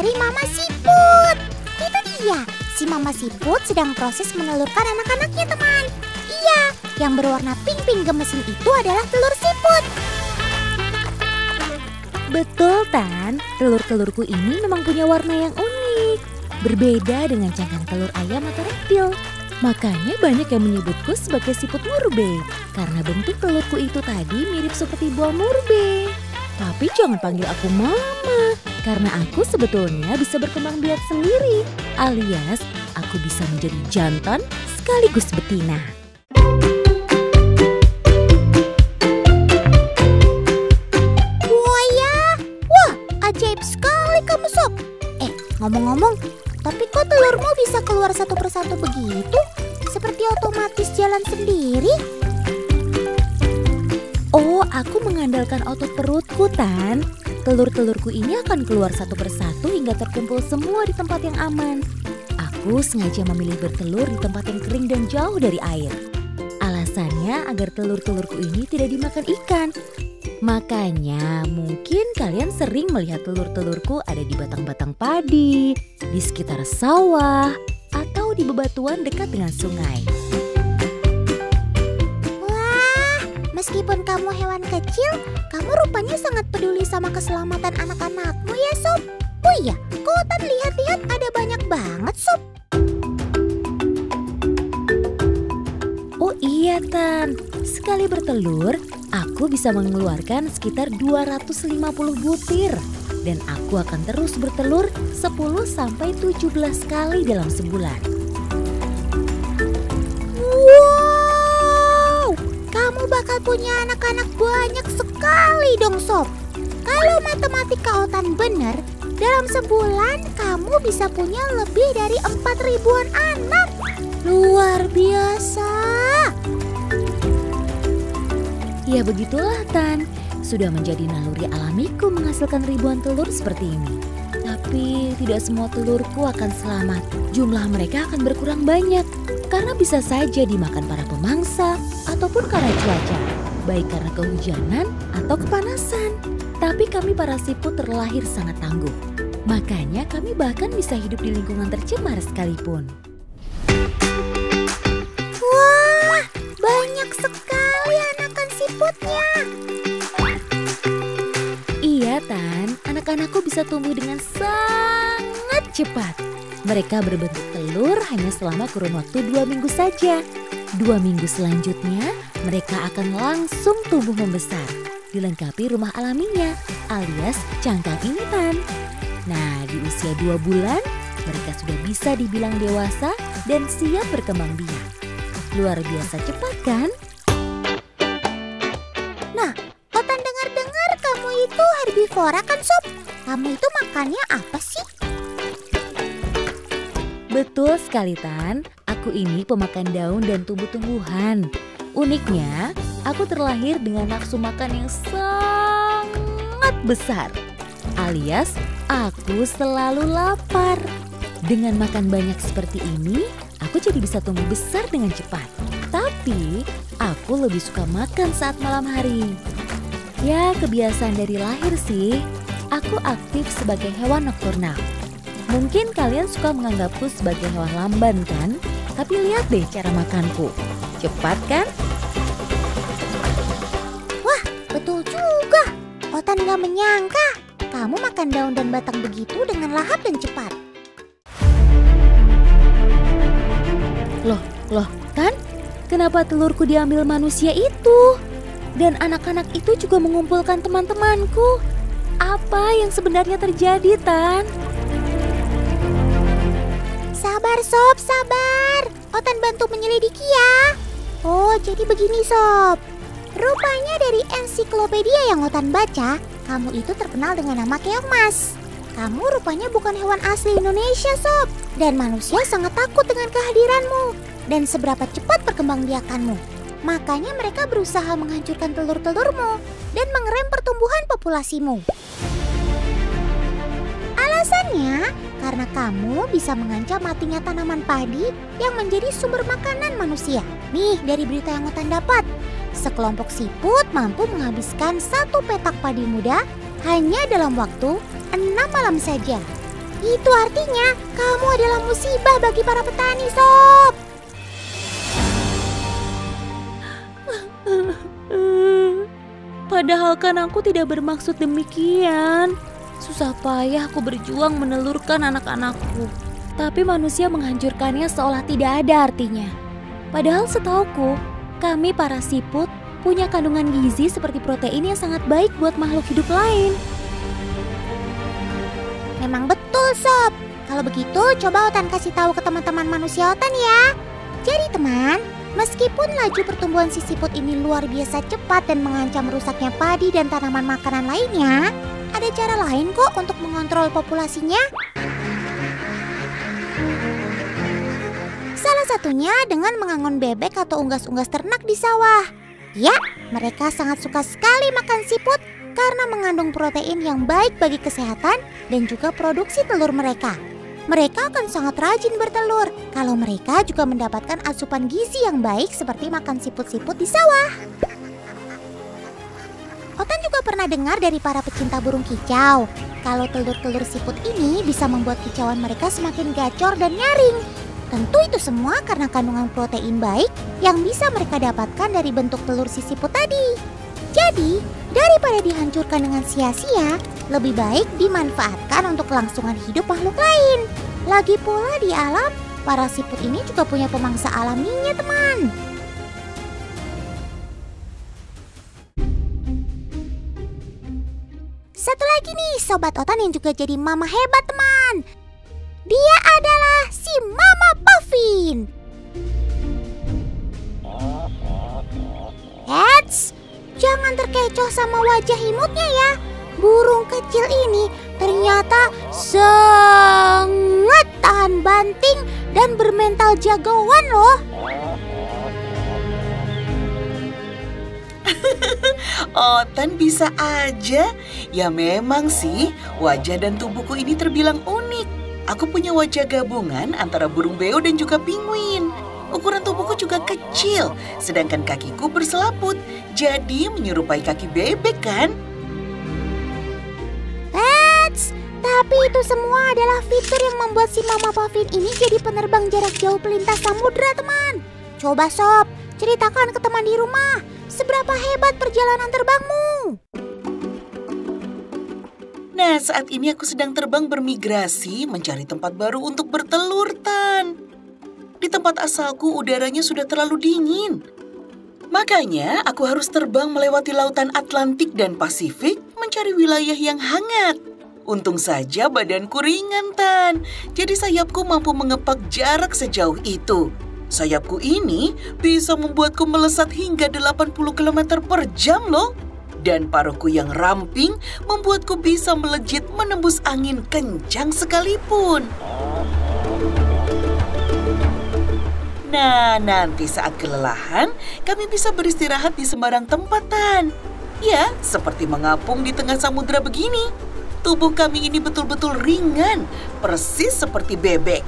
dari Mama Siput. Itu dia, si Mama Siput sedang proses menelurkan anak-anaknya teman. Iya, yang berwarna pink-pink gemesin itu adalah telur siput. Betul Tan, telur-telurku ini memang punya warna yang unik. Berbeda dengan cangkang telur ayam atau reptil. Makanya banyak yang menyebutku sebagai siput murbe. Karena bentuk telurku itu tadi mirip seperti buah murbe. Tapi jangan panggil aku mama. Karena aku sebetulnya bisa berkembang biak sendiri. Alias aku bisa menjadi jantan sekaligus betina. Buaya, wah ajaib sekali kamu Sob. Ngomong-ngomong, tapi kok telurmu bisa keluar satu persatu begitu? Seperti otomatis jalan sendiri. Oh, aku mengandalkan otot perutku, Tan. Telur-telurku ini akan keluar satu persatu hingga terkumpul semua di tempat yang aman. Aku sengaja memilih bertelur di tempat yang kering dan jauh dari air. Alasannya agar telur-telurku ini tidak dimakan ikan. Makanya mungkin kalian sering melihat telur-telurku ada di batang-batang padi, di sekitar sawah, atau di bebatuan dekat dengan sungai. Wah, meskipun kamu hewan kecil, kamu rupanya sangat peduli sama keselamatan anak-anakmu ya Sob. Oh iya, kok Tan lihat-lihat ada banyak banget Sob. Oh iya Tan, sekali bertelur, aku bisa mengeluarkan sekitar 250 butir. Dan aku akan terus bertelur 10-17 kali dalam sebulan. Wow, kamu bakal punya anak-anak banyak sekali dong Sob. Kalau matematika Otan benar, dalam sebulan kamu bisa punya lebih dari 4.000-an anak. Luar biasa. Ya begitulah Tan, sudah menjadi naluri alamiku menghasilkan ribuan telur seperti ini. Tapi tidak semua telurku akan selamat. Jumlah mereka akan berkurang banyak karena bisa saja dimakan para pemangsa ataupun karena cuaca, baik karena kehujanan atau kepanasan. Tapi kami para siput terlahir sangat tangguh. Makanya kami bahkan bisa hidup di lingkungan tercemar sekalipun. Wah, banyak sekali anakan siputnya. Iya Tan, anak-anakku bisa tumbuh dengan sangat cepat. Mereka berbentuk telur hanya selama kurun waktu 2 minggu saja. 2 minggu selanjutnya mereka akan langsung tumbuh membesar. Dilengkapi rumah alaminya alias cangkang ini Tan. Nah di usia 2 bulan mereka sudah bisa dibilang dewasa dan siap berkembang biak. Luar biasa cepat kan? Nah, Otan dengar-dengar kamu itu herbivora kan Sob? Kamu itu makannya apa sih? Betul sekali Tan, aku ini pemakan daun dan tumbuh-tumbuhan. Uniknya, aku terlahir dengan nafsu makan yang sangat besar. Alias, aku selalu lapar. Dengan makan banyak seperti ini, aku jadi bisa tumbuh besar dengan cepat. Tapi, aku lebih suka makan saat malam hari. Ya, kebiasaan dari lahir sih. Aku aktif sebagai hewan nokturnal. Mungkin kalian suka menganggapku sebagai hewan lamban kan? Tapi lihat deh cara makanku. Cepat kan? Wah, betul juga. Otan gak menyangka kamu makan daun dan batang begitu dengan lahap dan cepat. Loh, Tan? Kenapa telurku diambil manusia itu? Dan anak-anak itu juga mengumpulkan teman-temanku. Apa yang sebenarnya terjadi, Tan? Sabar Sob, sabar. Otan bantu menyelidiki ya. Oh, jadi begini Sob. Rupanya dari ensiklopedia yang Otan baca, kamu itu terkenal dengan nama keongmas. Kamu rupanya bukan hewan asli Indonesia Sob. Dan manusia sangat takut dengan kehadiranmu dan seberapa cepat perkembangbiakanmu. Makanya mereka berusaha menghancurkan telur-telurmu dan mengerem pertumbuhan populasimu. Alasannya karena kamu bisa mengancam matinya tanaman padi yang menjadi sumber makanan manusia. Nih dari berita yang Otan dapat, sekelompok siput mampu menghabiskan 1 petak padi muda hanya dalam waktu 6 malam saja. Itu artinya kamu adalah musibah bagi para petani, Sob. Padahal kan aku tidak bermaksud demikian. Susah payah aku berjuang menelurkan anak-anakku. Tapi manusia menghancurkannya seolah tidak ada artinya. Padahal setauku, kami para siput punya kandungan gizi seperti protein yang sangat baik buat makhluk hidup lain. Memang betul, Sob. Kalau begitu, coba Otan kasih tahu ke teman-teman manusia Otan ya. Jadi teman, meskipun laju pertumbuhan si siput ini luar biasa cepat dan mengancam rusaknya padi dan tanaman makanan lainnya, ada cara lain kok untuk mengontrol populasinya. Salah satunya dengan mengangon bebek atau unggas-unggas ternak di sawah. Ya, mereka sangat suka sekali makan siput karena mengandung protein yang baik bagi kesehatan dan juga produksi telur mereka. Mereka akan sangat rajin bertelur kalau mereka juga mendapatkan asupan gizi yang baik seperti makan siput-siput di sawah. Otan juga pernah dengar dari para pecinta burung kicau kalau telur-telur siput ini bisa membuat kicauan mereka semakin gacor dan nyaring. Tentu itu semua karena kandungan protein baik yang bisa mereka dapatkan dari bentuk telur si siput tadi. Jadi, daripada dihancurkan dengan sia-sia, lebih baik dimanfaatkan untuk kelangsungan hidup makhluk lain. Lagi pula di alam, para siput ini juga punya pemangsa alaminya, teman. Satu lagi nih, Sobat Otan yang juga jadi mama hebat, teman. Dia adalah si Mama Puffin. Eits, jangan terkecoh sama wajah imutnya ya. Burung kecil ini ternyata sangat tahan banting dan bermental jagoan loh. Otan bisa aja. Ya memang sih, wajah dan tubuhku ini terbilang unik. Aku punya wajah gabungan antara burung beo dan juga penguin. Ukuran tubuhku juga kecil, sedangkan kakiku berselaput. Jadi menyerupai kaki bebek kan? Tapi itu semua adalah fitur yang membuat si Mama Puffin ini jadi penerbang jarak jauh pelintas samudra, teman. Coba Sob, ceritakan ke teman di rumah, seberapa hebat perjalanan terbangmu? Nah, saat ini aku sedang terbang bermigrasi mencari tempat baru untuk bertelur, Tan. Di tempat asalku udaranya sudah terlalu dingin. Makanya aku harus terbang melewati lautan Atlantik dan Pasifik mencari wilayah yang hangat. Untung saja badanku ringan, Tan. Jadi sayapku mampu mengepak jarak sejauh itu. Sayapku ini bisa membuatku melesat hingga 80 km per jam loh. Dan paruhku yang ramping membuatku bisa melejit menembus angin kencang sekalipun. Nah, nanti saat kelelahan, kami bisa beristirahat di sembarang tempat, Tan. Ya, seperti mengapung di tengah samudera begini. Tubuh kami ini betul-betul ringan, persis seperti bebek.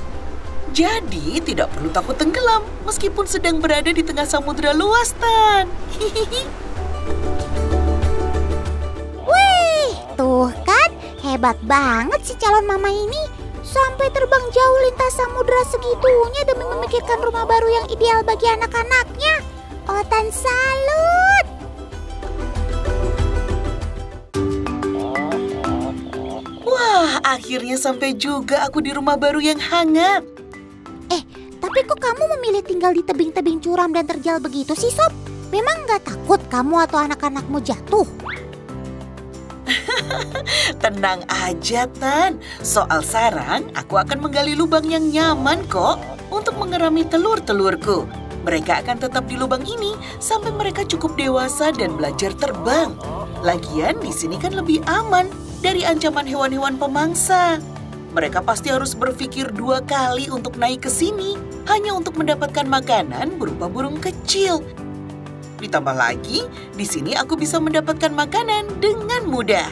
Jadi tidak perlu takut tenggelam meskipun sedang berada di tengah samudera luas, Tan. Wih, tuh kan hebat banget si calon mama ini. Sampai terbang jauh lintas samudera segitunya demi memikirkan rumah baru yang ideal bagi anak-anaknya. Otan salut. Wah, akhirnya sampai juga aku di rumah baru yang hangat. Tapi kok kamu memilih tinggal di tebing-tebing curam dan terjal begitu sih, Sob? Memang nggak takut kamu atau anak-anakmu jatuh? Tenang aja, Tan. Soal sarang, aku akan menggali lubang yang nyaman kok untuk mengerami telur-telurku. Mereka akan tetap di lubang ini sampai mereka cukup dewasa dan belajar terbang. Lagian di sini kan lebih aman dari ancaman hewan-hewan pemangsa. Mereka pasti harus berpikir 2 kali untuk naik ke sini hanya untuk mendapatkan makanan berupa burung kecil. Ditambah lagi, di sini aku bisa mendapatkan makanan dengan mudah.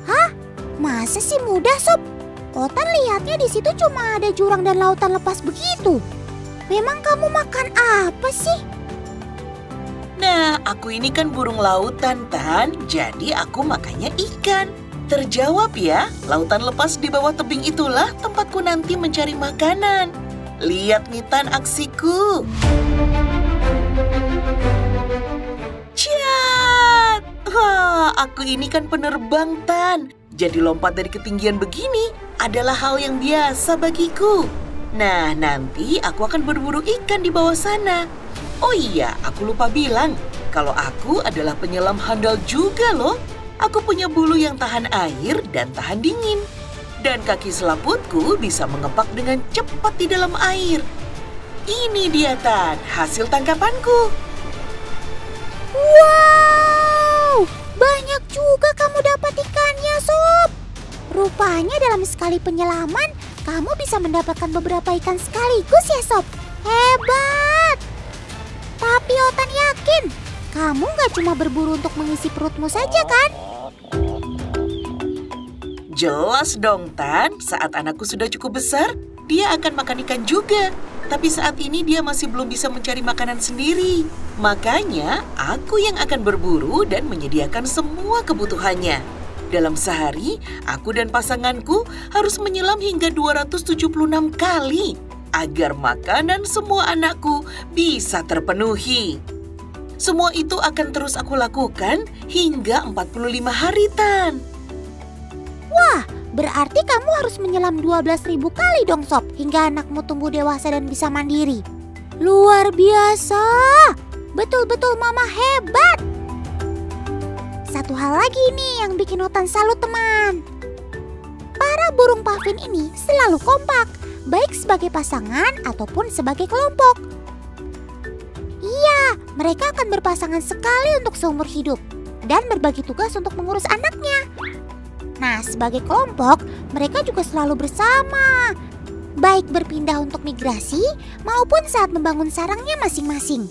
Hah? Masa sih mudah, Sob? Otan lihatnya di situ cuma ada jurang dan lautan lepas begitu. Memang kamu makan apa sih? Nah, aku ini kan burung lautan, Tan. Jadi aku makannya ikan. Terjawab ya, lautan lepas di bawah tebing itulah tempatku nanti mencari makanan. Lihat nih Tan aksiku. Ciat! Wah, aku ini kan penerbang Tan. Jadi lompat dari ketinggian begini adalah hal yang biasa bagiku. Nah, nanti aku akan berburu ikan di bawah sana. Oh iya, aku lupa bilang, kalau aku adalah penyelam handal juga loh. Aku punya bulu yang tahan air dan tahan dingin. Dan kaki selaputku bisa mengepak dengan cepat di dalam air. Ini dia Tan, hasil tangkapanku. Wow, banyak juga kamu dapat ikannya, Sob. Rupanya dalam sekali penyelaman, kamu bisa mendapatkan beberapa ikan sekaligus ya, Sob. Hebat. Tapi Otan yakin, kamu gak cuma berburu untuk mengisi perutmu saja kan? Jelas dong Tan, saat anakku sudah cukup besar, dia akan makan ikan juga. Tapi saat ini dia masih belum bisa mencari makanan sendiri. Makanya aku yang akan berburu dan menyediakan semua kebutuhannya. Dalam sehari, aku dan pasanganku harus menyelam hingga 276 kali agar makanan semua anakku bisa terpenuhi. Semua itu akan terus aku lakukan hingga 45 hari Tan. Wah, berarti kamu harus menyelam 12.000 kali dong Sob, hingga anakmu tumbuh dewasa dan bisa mandiri. Luar biasa, betul-betul mama hebat. Satu hal lagi nih yang bikin Otan salut teman. Para burung pavin ini selalu kompak, baik sebagai pasangan ataupun sebagai kelompok. Iya, mereka akan berpasangan sekali untuk seumur hidup dan berbagi tugas untuk mengurus anaknya. Nah, sebagai kelompok, mereka juga selalu bersama, baik berpindah untuk migrasi maupun saat membangun sarangnya masing-masing.